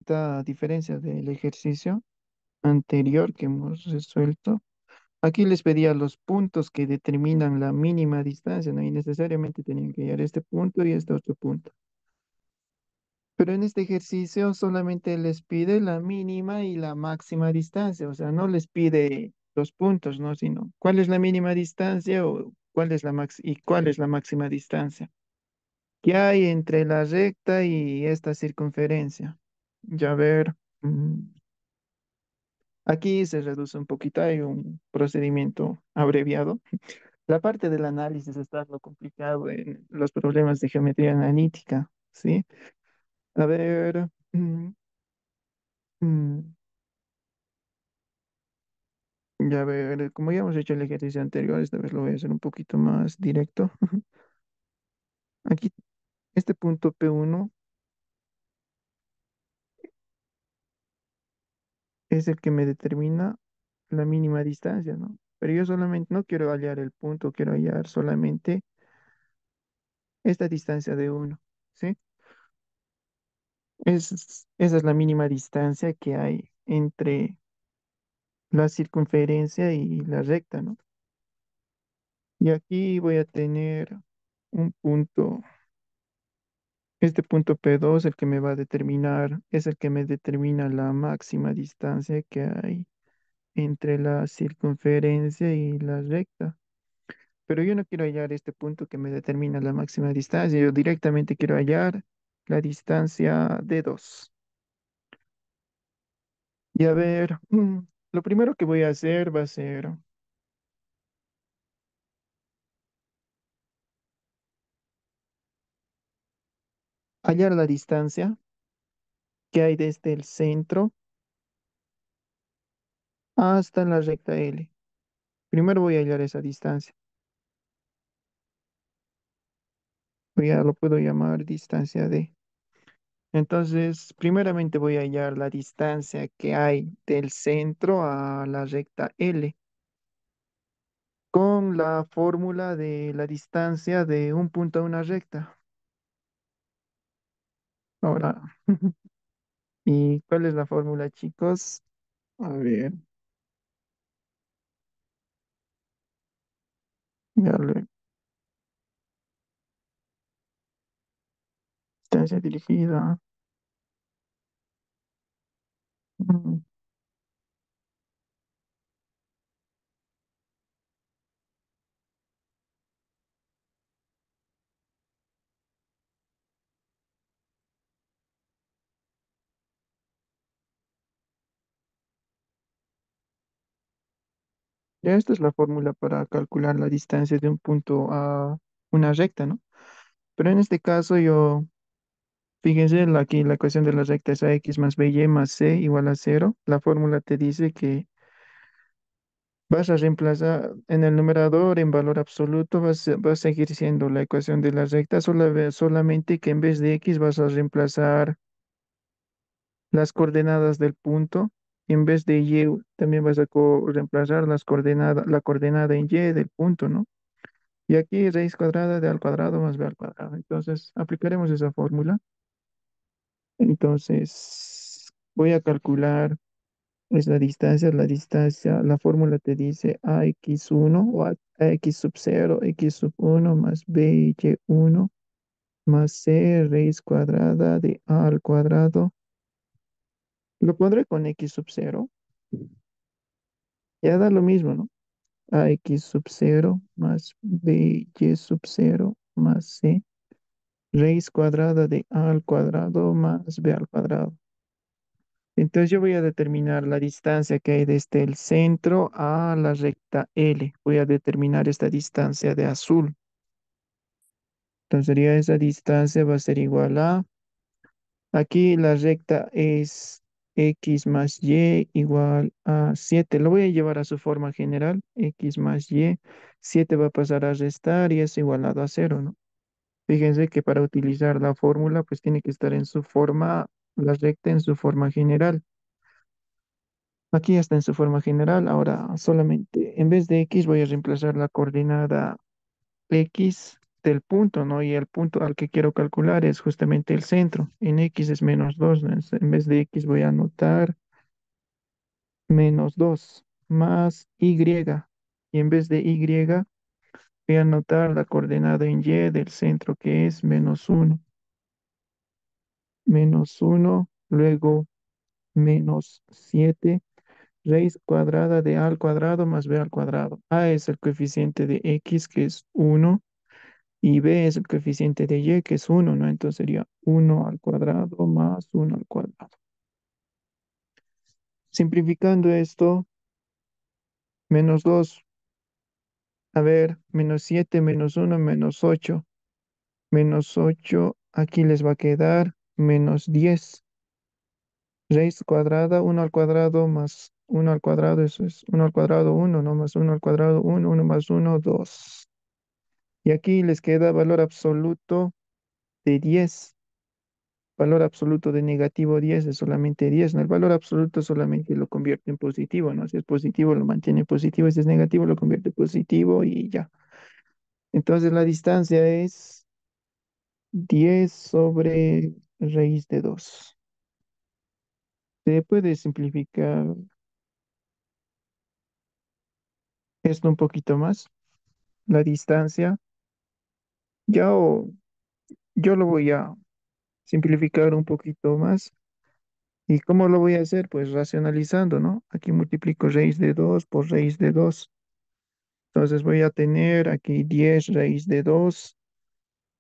A diferencia del ejercicio anterior que hemos resuelto, aquí les pedía los puntos que determinan la mínima distancia, ¿no? Y necesariamente tenían que hallar este punto y este otro punto. Pero en este ejercicio solamente les pide la mínima y la máxima distancia, o sea, no les pide los puntos, ¿no? Sino cuál es la mínima distancia o cuál es la y cuál es la máxima distancia. ¿Qué hay entre la recta y esta circunferencia? Ya ver, aquí se reduce un poquito, hay un procedimiento abreviado. La parte del análisis está lo complicado en los problemas de geometría analítica, ¿sí? A ver, mm, ya ver, como ya hemos hecho el ejercicio anterior, esta vez lo voy a hacer un poquito más directo. Aquí, este punto P1 es el que me determina la mínima distancia, ¿no? Pero yo solamente no quiero hallar el punto, quiero hallar solamente esta distancia de uno, ¿sí? Esa es la mínima distancia que hay entre la circunferencia y la recta, ¿no? Y aquí voy a tener un punto, este punto P2, el que me va a determinar, es el que me determina la máxima distancia que hay entre la circunferencia y la recta. Pero yo no quiero hallar este punto que me determina la máxima distancia, yo directamente quiero hallar la distancia de 2. Y a ver, lo primero que voy a hacer va a ser hallar la distancia que hay desde el centro hasta la recta L. Primero voy a hallar esa distancia. Ya lo puedo llamar distancia D. Entonces, primeramente voy a hallar la distancia que hay del centro a la recta L con la fórmula de la distancia de un punto a una recta. Ahora, ¿y cuál es la fórmula, chicos? A ver, ya le distancia dirigida. Mm, Ya esta es la fórmula para calcular la distancia de un punto a una recta, ¿no? Pero en este caso yo, fíjense, aquí la ecuación de la recta es ax más by más c igual a cero. La fórmula te dice que vas a reemplazar en el numerador en valor absoluto, va a seguir siendo la ecuación de la recta, solamente que en vez de x vas a reemplazar las coordenadas del punto. Y en vez de y también vas a reemplazar la coordenada en y del punto, ¿no? Y aquí raíz cuadrada de al cuadrado más b al cuadrado. Entonces, aplicaremos esa fórmula. Entonces, voy a calcular es la distancia, la fórmula te dice ax1 o ax sub 0, x sub 1 más b y 1 más c raíz cuadrada de a al cuadrado. Lo pondré con x sub 0, ya da lo mismo, ¿no? Ax sub 0 más b y sub 0 más c raíz cuadrada de a al cuadrado más b al cuadrado. Entonces yo voy a determinar la distancia que hay desde el centro a la recta L. Voy a determinar esta distancia de azul. Entonces sería esa distancia va a ser igual a, aquí la recta es x más y igual a 7. Lo voy a llevar a su forma general, x más y. 7 va a pasar a restar y es igualado a cero, ¿no? Fíjense que para utilizar la fórmula pues tiene que estar en su forma, la recta en su forma general. Aquí está en su forma general. Ahora solamente en vez de x voy a reemplazar la coordenada x del punto, ¿no? Y el punto al que quiero calcular es justamente el centro. En X es -2, ¿no? En vez de X voy a anotar -2 más Y. Y en vez de Y voy a anotar la coordenada en Y del centro que es -1. -1, luego -7 raíz cuadrada de A al cuadrado más B al cuadrado. A es el coeficiente de X, que es 1, y B es el coeficiente de Y, que es 1, ¿no? Entonces sería 1 al cuadrado más 1 al cuadrado. Simplificando esto, -2, a ver, -7 -1 -8. -8, aquí les va a quedar -10. Raíz cuadrada, 1 al cuadrado más 1 al cuadrado, eso es 1 al cuadrado, 1, no, más 1 al cuadrado, 1, 1 más 1, 2. Y aquí les queda valor absoluto de 10. Valor absoluto de -10 es solamente 10, ¿no? El valor absoluto solamente lo convierte en positivo, ¿no? Si es positivo, lo mantiene positivo. Si es negativo, lo convierte en positivo y ya. Entonces la distancia es 10 sobre raíz de 2. Se puede simplificar esto un poquito más. La distancia, ya yo lo voy a simplificar un poquito más. ¿Y cómo lo voy a hacer? Pues racionalizando, ¿no? Aquí multiplico raíz de 2 por raíz de 2. Entonces voy a tener aquí 10 raíz de 2.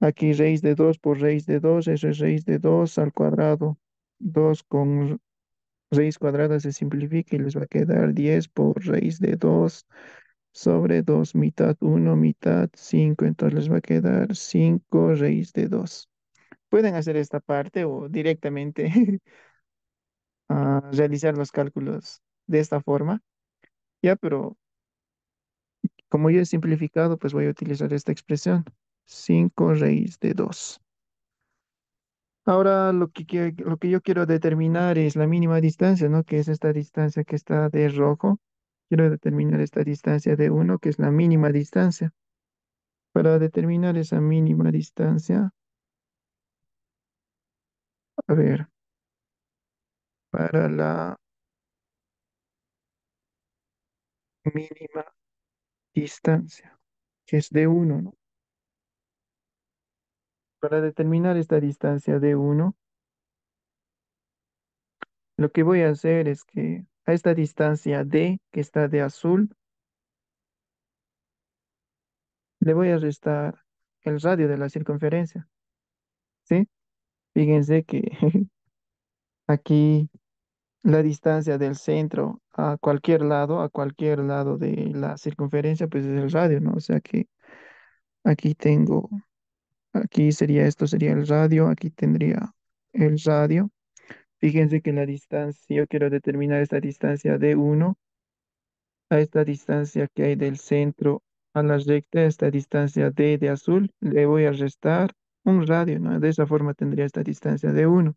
Aquí raíz de 2 por raíz de 2. Eso es raíz de 2 al cuadrado. 2 con raíz cuadrada se simplifica y les va a quedar 10 por raíz de 2 sobre 2 mitad 1 mitad 5. Entonces les va a quedar 5 raíz de 2. Pueden hacer esta parte o directamente realizar los cálculos de esta forma. Ya, pero como yo he simplificado, pues voy a utilizar esta expresión. 5 raíz de 2. Ahora lo que yo quiero determinar es la mínima distancia, ¿no? Que es esta distancia que está de rojo. Quiero determinar esta distancia de 1, que es la mínima distancia. Para determinar esa mínima distancia, a ver, para la mínima distancia, que es de 1, ¿no? Para determinar esta distancia de 1, lo que voy a hacer es que a esta distancia D, que está de azul, le voy a restar el radio de la circunferencia, ¿sí? Fíjense que aquí la distancia del centro a cualquier lado de la circunferencia, pues es el radio, ¿no? O sea que aquí tengo, aquí sería, esto sería el radio, aquí tendría el radio. Fíjense que la distancia, si yo quiero determinar esta distancia de 1 a esta distancia que hay del centro a la recta, esta distancia d de azul, le voy a restar un radio, ¿no? De esa forma tendría esta distancia de 1.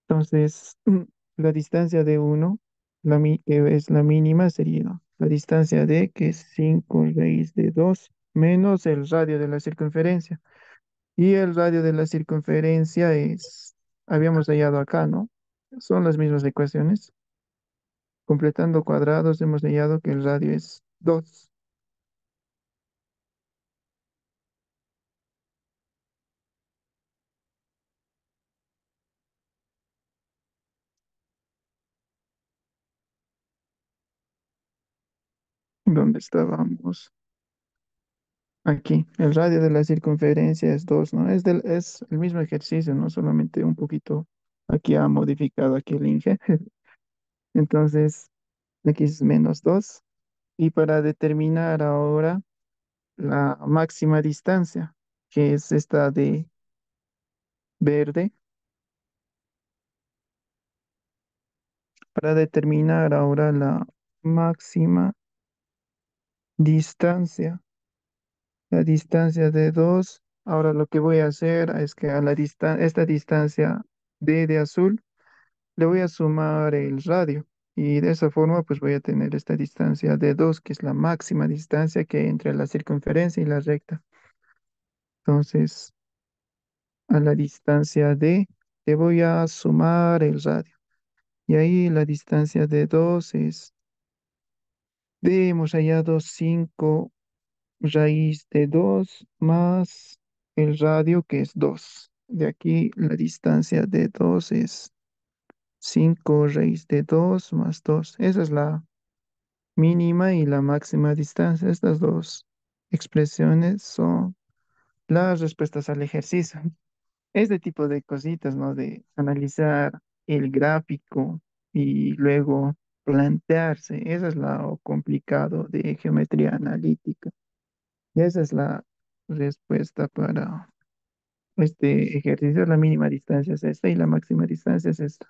Entonces, la distancia de 1, que es la mínima, sería la distancia d, que es 5 raíz de 2 menos el radio de la circunferencia. Y el radio de la circunferencia es, habíamos hallado acá, ¿no? Son las mismas ecuaciones. Completando cuadrados, hemos hallado que el radio es 2. ¿Dónde estábamos? Aquí, el radio de la circunferencia es 2, ¿no? Es el mismo ejercicio, ¿no? Solamente un poquito aquí ha modificado aquí el Inge. Entonces, aquí es -2. Y para determinar ahora la máxima distancia, que es esta de verde, para determinar ahora la máxima distancia, la distancia de 2. Ahora lo que voy a hacer es que a esta distancia D de azul, le voy a sumar el radio y de esa forma pues voy a tener esta distancia de 2, que es la máxima distancia que hay entre la circunferencia y la recta. Entonces, a la distancia de, te voy a sumar el radio. Y ahí la distancia de 2 es, hemos hallado 5 raíz de 2 más el radio que es 2. De aquí la distancia de 2 es 5 raíz de 2 más 2. Esa es la mínima y la máxima distancia. Estas dos expresiones son las respuestas al ejercicio. Este tipo de cositas, ¿no? De analizar el gráfico y luego plantearse. Eso es lo complicado de geometría analítica. Y esa es la respuesta para este ejercicio. La mínima distancia es esta y la máxima distancia es esta.